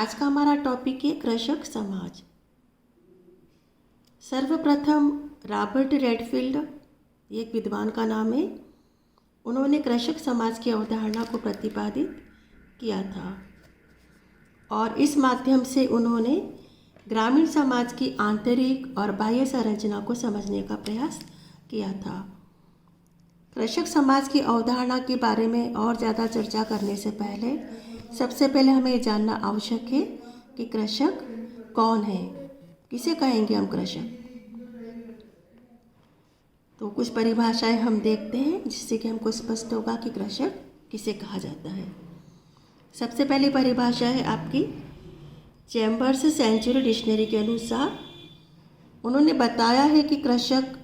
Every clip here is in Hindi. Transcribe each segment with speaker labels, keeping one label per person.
Speaker 1: आज का हमारा टॉपिक है कृषक समाज। सर्वप्रथम रॉबर्ट रेडफील्ड, एक विद्वान का नाम है, उन्होंने कृषक समाज की अवधारणा को प्रतिपादित किया था और इस माध्यम से उन्होंने ग्रामीण समाज की आंतरिक और बाह्य संरचना को समझने का प्रयास किया था। कृषक समाज की अवधारणा के बारे में और ज़्यादा चर्चा करने से पहले सबसे पहले हमें ये जानना आवश्यक है कि कृषक कौन है, किसे कहेंगे हम कृषक। तो कुछ परिभाषाएं हम देखते हैं जिससे कि हमको स्पष्ट होगा कि कृषक किसे कहा जाता है। सबसे पहली परिभाषा है आपकी चैम्बर्स सेंचुरी डिक्शनरी के अनुसार। उन्होंने बताया है कि कृषक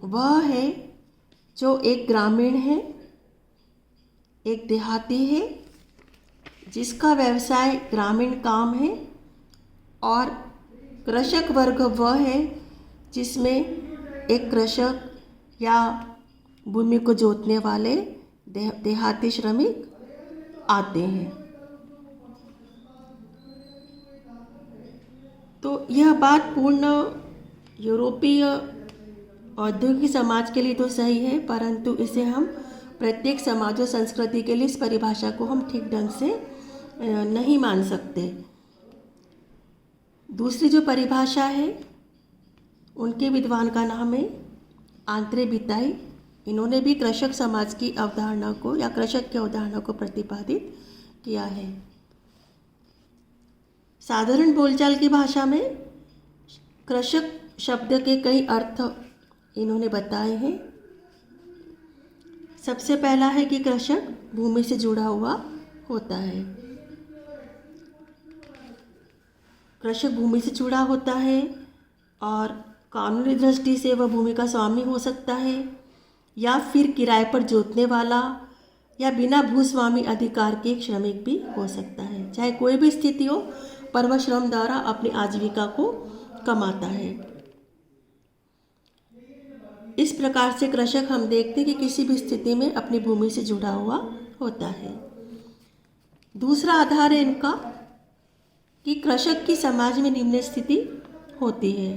Speaker 1: वह है जो एक ग्रामीण है, एक देहाती है, जिसका व्यवसाय ग्रामीण काम है, और कृषक वर्ग वह है जिसमें एक कृषक या भूमि को जोतने वाले देहाती श्रमिक आते हैं। तो यह बात पूर्ण यूरोपीय औद्योगिक समाज के लिए तो सही है, परंतु इसे हम प्रत्येक समाज और संस्कृति के लिए इस परिभाषा को हम ठीक ढंग से नहीं मान सकते। दूसरी जो परिभाषा है उनके विद्वान का नाम है आंद्रे बिताई। इन्होंने भी कृषक समाज की अवधारणा को या कृषक की अवधारणा को प्रतिपादित किया है। साधारण बोलचाल की भाषा में कृषक शब्द के कई अर्थ इन्होंने बताए हैं। सबसे पहला है कि कृषक भूमि से जुड़ा हुआ होता है। कृषक भूमि से जुड़ा होता है और कानूनी दृष्टि से वह भूमि का स्वामी हो सकता है या फिर किराए पर जोतने वाला या बिना भूस्वामी अधिकार के एक श्रमिक भी हो सकता है। चाहे कोई भी स्थिति हो पर वह श्रम द्वारा अपनी आजीविका को कमाता है। इस प्रकार से कृषक हम देखते हैं कि किसी भी स्थिति में अपनी भूमि से जुड़ा हुआ होता है। दूसरा आधार है इनका कि कृषक की समाज में निम्न स्थिति होती है।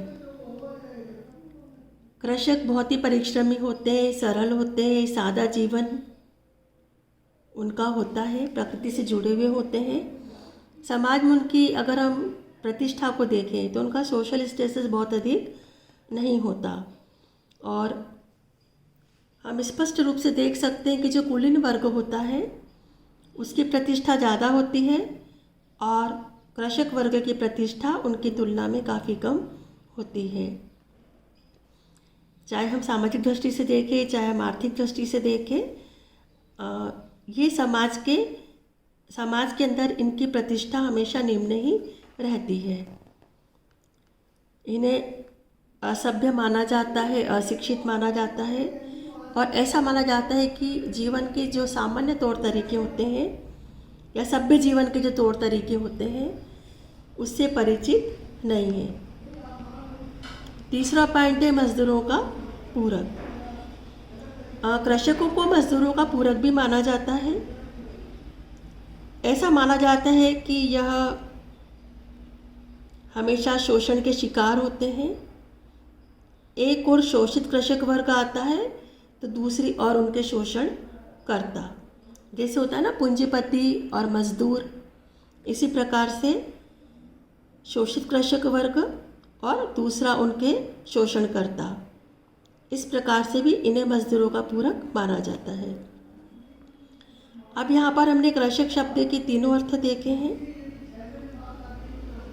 Speaker 1: कृषक बहुत ही परिश्रमी होते हैं, सरल होते हैं, सादा जीवन उनका होता है, प्रकृति से जुड़े हुए होते हैं। समाज में उनकी अगर हम प्रतिष्ठा को देखें तो उनका सोशल स्टेटस बहुत अधिक नहीं होता और हम स्पष्ट रूप से देख सकते हैं कि जो कुलीन वर्ग होता है उसकी प्रतिष्ठा ज़्यादा होती है और कृषक वर्ग की प्रतिष्ठा उनकी तुलना में काफ़ी कम होती है। चाहे हम सामाजिक दृष्टि से देखें, चाहे हम आर्थिक दृष्टि से देखें, ये समाज के अंदर इनकी प्रतिष्ठा हमेशा निम्न ही रहती है। इन्हें असभ्य माना जाता है, अशिक्षित माना जाता है और ऐसा माना जाता है कि जीवन के जो सामान्य तौर तरीके होते हैं या सभ्य जीवन के जो तौर तरीके होते हैं उससे परिचित नहीं है। तीसरा पॉइंट है मजदूरों का पूरक। कृषकों को मजदूरों का पूरक भी माना जाता है। ऐसा माना जाता है कि यह हमेशा शोषण के शिकार होते हैं। एक और शोषित कृषक वर्ग आता है तो दूसरी और उनके शोषण करता, जैसे होता है ना पूंजीपति और मजदूर, इसी प्रकार से शोषित कृषक वर्ग और दूसरा उनके शोषण करता। इस प्रकार से भी इन्हें मजदूरों का पूरक माना जाता है। अब यहाँ पर हमने कृषक शब्द के तीनों अर्थ देखे हैं,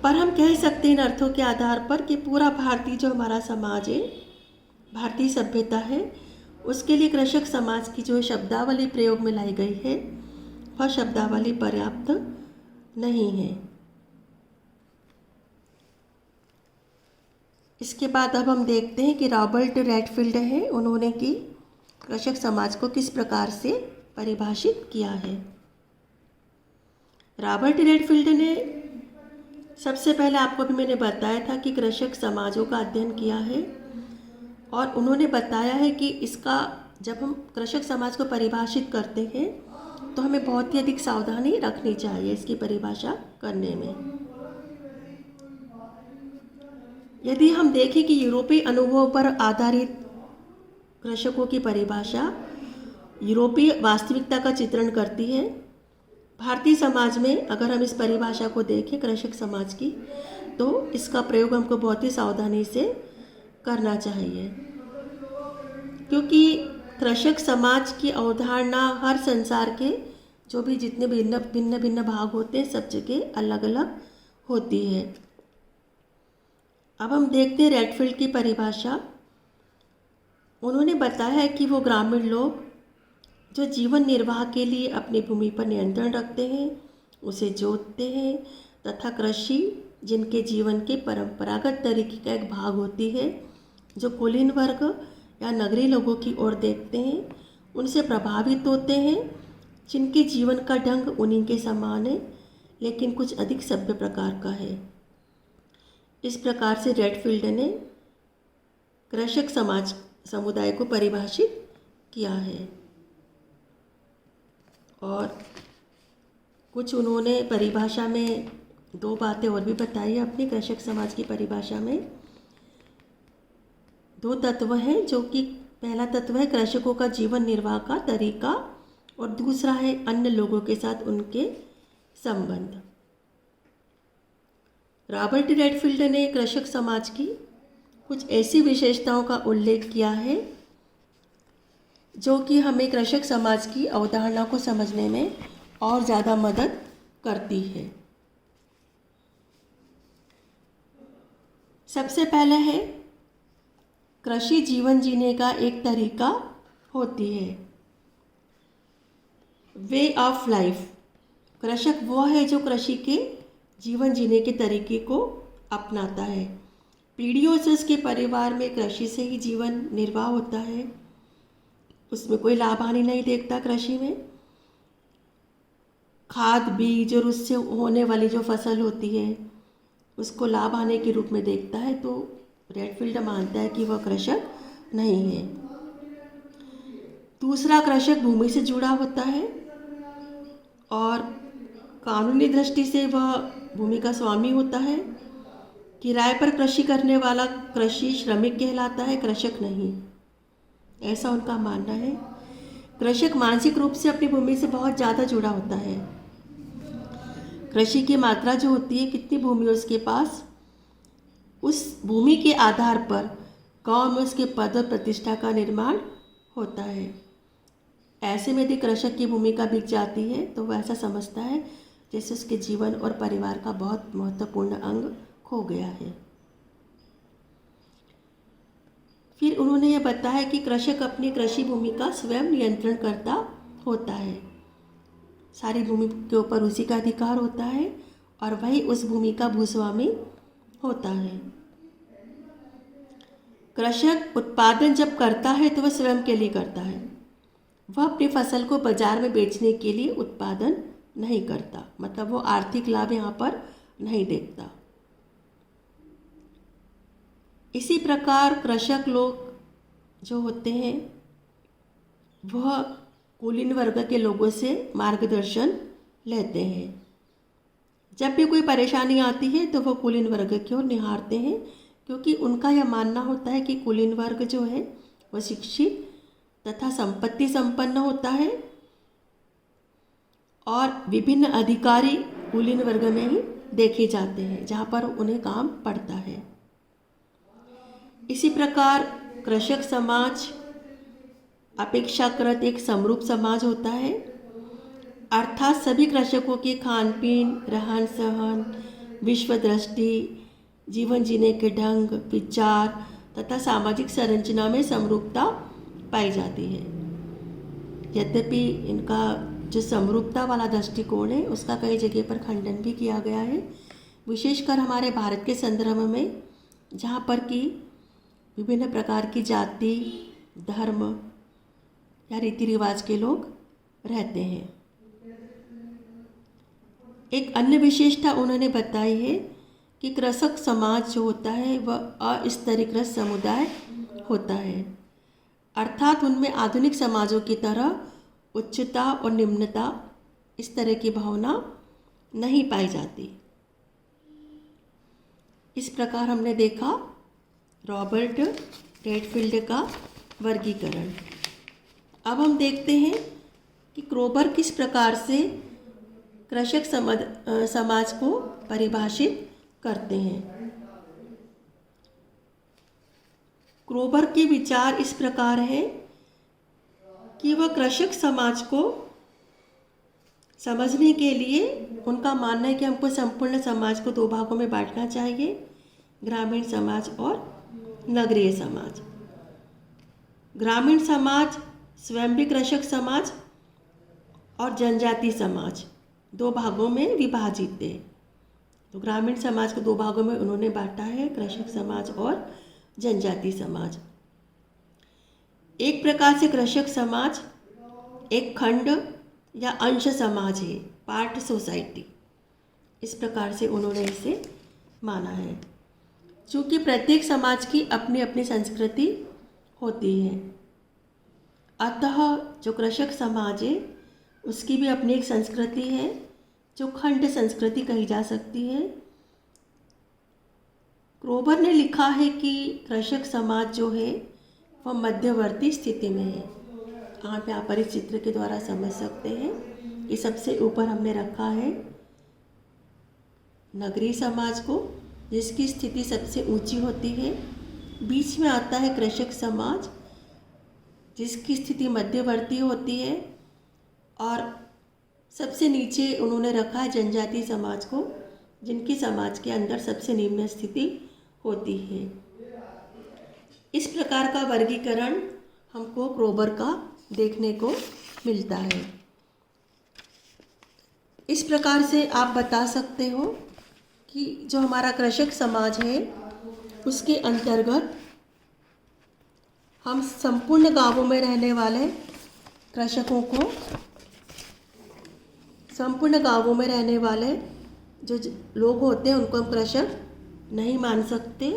Speaker 1: पर हम कह सकते हैं इन अर्थों के आधार पर कि पूरा भारतीय जो हमारा समाज है, भारतीय सभ्यता है, उसके लिए कृषक समाज की जो शब्दावली प्रयोग में लाई गई है वह शब्दावली पर्याप्त नहीं है। इसके बाद अब हम देखते हैं कि रॉबर्ट रेडफील्ड है, उन्होंने की कृषक समाज को किस प्रकार से परिभाषित किया है। रॉबर्ट रेडफील्ड ने सबसे पहले आपको अभी मैंने बताया था कि कृषक समाजों का अध्ययन किया है और उन्होंने बताया है कि इसका जब हम कृषक समाज को परिभाषित करते हैं तो हमें बहुत ही अधिक सावधानी रखनी चाहिए इसकी परिभाषा करने में। यदि हम देखें कि यूरोपीय अनुभव पर आधारित कृषकों की परिभाषा यूरोपीय वास्तविकता का चित्रण करती है। भारतीय समाज में अगर हम इस परिभाषा को देखें कृषक समाज की, तो इसका प्रयोग हमको बहुत ही सावधानी से करना चाहिए, क्योंकि कृषक समाज की अवधारणा हर संसार के जो भी जितने भिन्न भिन्न भाग होते हैं सब जगह अलग अलग होती है। अब हम देखते हैं रेडफील्ड की परिभाषा। उन्होंने बताया है कि वो ग्रामीण लोग जो जीवन निर्वाह के लिए अपनी भूमि पर नियंत्रण रखते हैं, उसे जोतते हैं तथा कृषि जिनके जीवन के परंपरागत तरीके का एक भाग होती है, जो कुलीन वर्ग या नगरीय लोगों की ओर देखते हैं, उनसे प्रभावित होते हैं, जिनके जीवन का ढंग उन्हीं के समान है लेकिन कुछ अधिक सभ्य प्रकार का है। इस प्रकार से रेडफील्ड ने कृषक समाज समुदाय को परिभाषित किया है। और कुछ उन्होंने परिभाषा में दो बातें और भी बताई है अपनी कृषक समाज की परिभाषा में। दो तत्व हैं, जो कि पहला तत्व है कृषकों का जीवन निर्वाह का तरीका और दूसरा है अन्य लोगों के साथ उनके संबंध। रॉबर्ट रेडफील्ड ने कृषक समाज की कुछ ऐसी विशेषताओं का उल्लेख किया है जो कि हमें कृषक समाज की अवधारणा को समझने में और ज़्यादा मदद करती है। सबसे पहले है कृषि जीवन जीने का एक तरीका होती है, वे ऑफ लाइफ। कृषक वो है जो कृषि के जीवन जीने के तरीके को अपनाता है। पीढ़ियों से उसके परिवार में कृषि से ही जीवन निर्वाह होता है, उसमें कोई लाभ हानि नहीं देखता। कृषि में खाद बीज और उससे होने वाली जो फसल होती है उसको लाभ हानि के रूप में देखता है, तो रेडफील्ड मानता है कि वह कृषक नहीं है। दूसरा, कृषक भूमि से जुड़ा होता है और कानूनी दृष्टि से वह भूमि का स्वामी होता है। किराए पर कृषि करने वाला कृषि श्रमिक कहलाता है, कृषक नहीं, ऐसा उनका मानना है। कृषक मानसिक रूप से अपनी भूमि से बहुत ज़्यादा जुड़ा होता है। कृषि की मात्रा जो होती है, कितनी भूमि है उसके पास, उस भूमि के आधार पर गांव में उसके पद और प्रतिष्ठा का निर्माण होता है। ऐसे में यदि कृषक की भूमिका बिक जाती है तो वह ऐसा समझता है जैसे उसके जीवन और परिवार का बहुत महत्वपूर्ण अंग खो गया है। फिर उन्होंने यह बताया कि कृषक अपनी कृषि भूमि का स्वयं नियंत्रण करता होता है। सारी भूमि के ऊपर उसी का अधिकार होता है और वही उस भूमि का भूस्वामी होता है। कृषक उत्पादन जब करता है तो वह स्वयं के लिए करता है, वह अपनी फसल को बाजार में बेचने के लिए उत्पादन नहीं करता, मतलब वो आर्थिक लाभ यहाँ पर नहीं देखता। इसी प्रकार कृषक लोग जो होते हैं वह कुलीन वर्ग के लोगों से मार्गदर्शन लेते हैं। जब भी कोई परेशानी आती है तो वह कुलीन वर्ग की ओर निहारते हैं, क्योंकि उनका यह मानना होता है कि कुलीन वर्ग जो है वह शिक्षित तथा संपत्ति संपन्न होता है और विभिन्न अधिकारी कुलीन वर्ग में ही देखे जाते हैं जहाँ पर उन्हें काम पड़ता है। इसी प्रकार कृषक समाज अपेक्षाकृत एक समरूप समाज होता है, अर्थात सभी कृषकों के खान पीन, रहन सहन, विश्व दृष्टि, जीवन जीने के ढंग, विचार तथा सामाजिक संरचना में समरूपता पाई जाती है। यद्यपि इनका जो समरूपता वाला दृष्टिकोण है उसका कई जगह पर खंडन भी किया गया है, विशेषकर हमारे भारत के संदर्भ में, जहाँ पर कि विभिन्न प्रकार की जाति, धर्म या रीति रिवाज के लोग रहते हैं। एक अन्य विशेषता उन्होंने बताई है कि कृषक समाज जो होता है वह अस्तरीकृत समुदाय होता है, अर्थात उनमें आधुनिक समाजों की तरह उच्चता और निम्नता इस तरह की भावना नहीं पाई जाती। इस प्रकार हमने देखा रॉबर्ट रेडफील्ड का वर्गीकरण। अब हम देखते हैं कि क्रोबर किस प्रकार से कृषक समाज को परिभाषित करते हैं। क्रोबर के विचार इस प्रकार हैं कि वह कृषक समाज को समझने के लिए उनका मानना है कि हमको संपूर्ण समाज को दो भागों में बांटना चाहिए, ग्रामीण समाज और नगरीय समाज। ग्रामीण समाज स्वयं भी कृषक समाज और जनजाति समाज दो भागों में विभाजित है। तो ग्रामीण समाज को दो भागों में उन्होंने बांटा है, कृषक समाज और जनजाति समाज। एक प्रकार से कृषक समाज एक खंड या अंश समाज है, पार्ट सोसाइटी, इस प्रकार से उन्होंने इसे माना है। चूँकि प्रत्येक समाज की अपनी अपनी संस्कृति होती है, अतः जो कृषक समाज है उसकी भी अपनी एक संस्कृति है जो खंड संस्कृति कही जा सकती है। क्रोबर ने लिखा है कि कृषक समाज जो है वह मध्यवर्ती स्थिति में है। आप यहाँ पर इस चित्र के द्वारा समझ सकते हैं कि सबसे ऊपर हमने रखा है नगरीय समाज को, जिसकी स्थिति सबसे ऊंची होती है। बीच में आता है कृषक समाज, जिसकी स्थिति मध्यवर्ती होती है, और सबसे नीचे उन्होंने रखा है जनजाति समाज को, जिनकी समाज के अंदर सबसे निम्न स्थिति होती है। इस प्रकार का वर्गीकरण हमको क्रोबर का देखने को मिलता है। इस प्रकार से आप बता सकते हो कि जो हमारा कृषक समाज है उसके अंतर्गत हम संपूर्ण गांवों में रहने वाले कृषकों को, संपूर्ण गांवों में रहने वाले जो लोग होते हैं उनको हम कृषक नहीं मान सकते।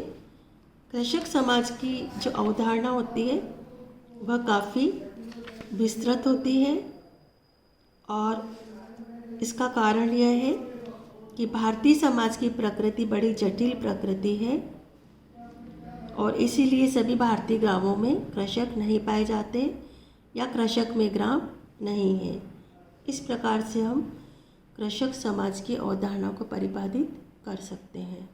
Speaker 1: कृषक समाज की जो अवधारणा होती है वह काफ़ी विस्तृत होती है, और इसका कारण यह है कि भारतीय समाज की प्रकृति बड़ी जटिल प्रकृति है, और इसीलिए सभी भारतीय ग्रामों में कृषक नहीं पाए जाते या कृषक में ग्राम नहीं है। इस प्रकार से हम कृषक समाज की अवधारणा को परिभाषित कर सकते हैं।